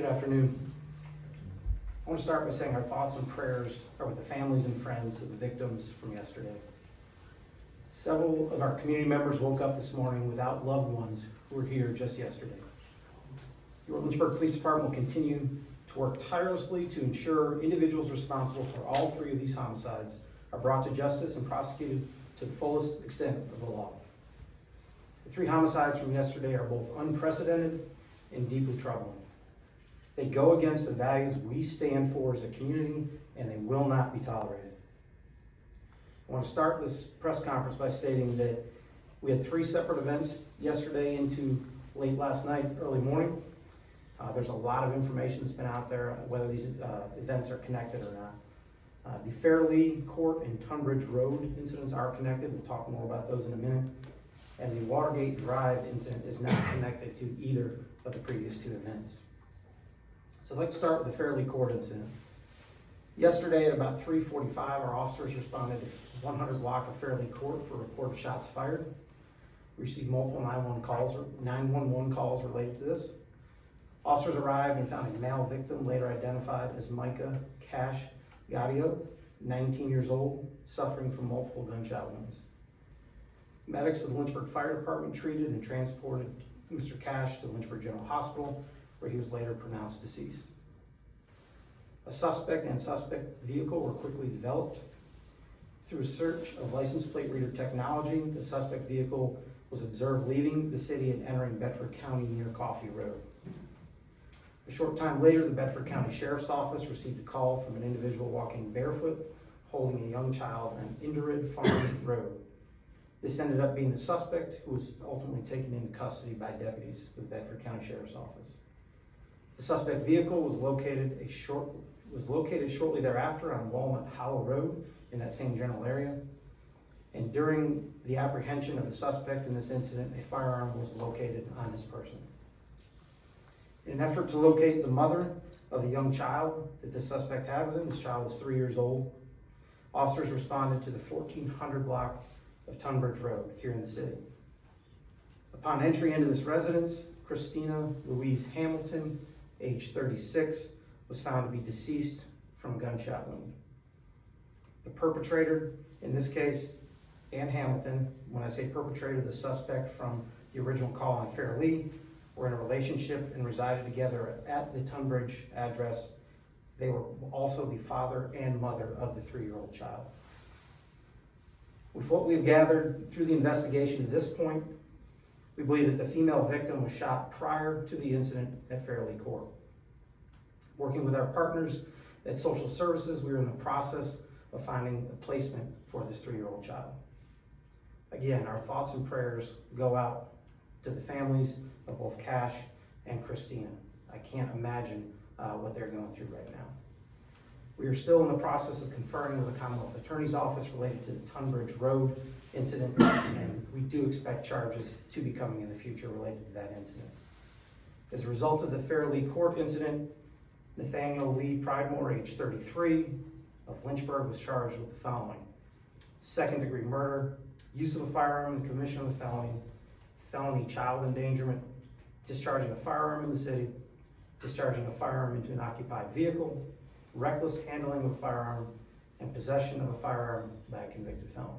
Good afternoon. I want to start by saying our thoughts and prayers are with the families and friends of the victims from yesterday. Several of our community members woke up this morning without loved ones who were here just yesterday. The Lynchburg Police Department will continue to work tirelessly to ensure individuals responsible for all three of these homicides are brought to justice and prosecuted to the fullest extent of the law. The three homicides from yesterday are both unprecedented and deeply troubling. They go against the values we stand for as a community, and they will not be tolerated. I want to start this press conference by stating that we had three separate events yesterday into late last night, early morning. There's a lot of information that's been out there, whether these events are connected or not. The Fairleigh Court and Tunbridge Road incidents are connected. We'll talk more about those in a minute. And the Watergate Drive incident is not connected to either of the previous two events. So I'd like to start with the Fairleigh Court incident. Yesterday at about 3:45, our officers responded to 100 block of Fairleigh Court for a report of shots fired. We received multiple 911 calls related to this. Officers arrived and found a male victim, later identified as Micah Cash Gadio, 19 years old, suffering from multiple gunshot wounds. Medics of the Lynchburg Fire Department treated and transported Mr. Cash to Lynchburg General Hospital, where he was later pronounced deceased. A suspect and suspect vehicle were quickly developed. Through a search of license plate reader technology, the suspect vehicle was observed leaving the city and entering Bedford County near Coffee Road. A short time later, the Bedford County Sheriff's Office received a call from an individual walking barefoot, holding a young child on Inderid Farm Road. This ended up being the suspect, who was ultimately taken into custody by deputies with the Bedford County Sheriff's Office. The suspect vehicle was located shortly thereafter on Walnut Hollow Road in that same general area. And during the apprehension of the suspect in this incident, a firearm was located on his person. In an effort to locate the mother of the young child that the suspect had with him, this child was 3 years old, officers responded to the 1400 block of Tunbridge Road here in the city. Upon entry into this residence, Christina Louise Hamilton, age 36, was found to be deceased from a gunshot wound. The perpetrator, in this case, Ann Hamilton, when I say perpetrator, the suspect from the original call on Fairleigh, were in a relationship and resided together at the Tunbridge address. They were also the father and mother of the 3-year-old child. With what we've gathered through the investigation to this point, we believe that the female victim was shot prior to the incident at Fairleigh Court. Working with our partners at Social Services, we were in the process of finding a placement for this 3-year-old child. Again, our thoughts and prayers go out to the families of both Cash and Christina. I can't imagine what they're going through right now. We are still in the process of conferring with the Commonwealth Attorney's Office related to the Tunbridge Road incident, and we do expect charges to be coming in the future related to that incident. As a result of the Fairleigh Court incident, Nathaniel Lee Pridemore, age 33, of Lynchburg, was charged with the following: second-degree murder, use of a firearm in the commission of a felony, felony child endangerment, discharging a firearm in the city, discharging a firearm into an occupied vehicle, reckless handling of a firearm, and possession of a firearm by a convicted felon.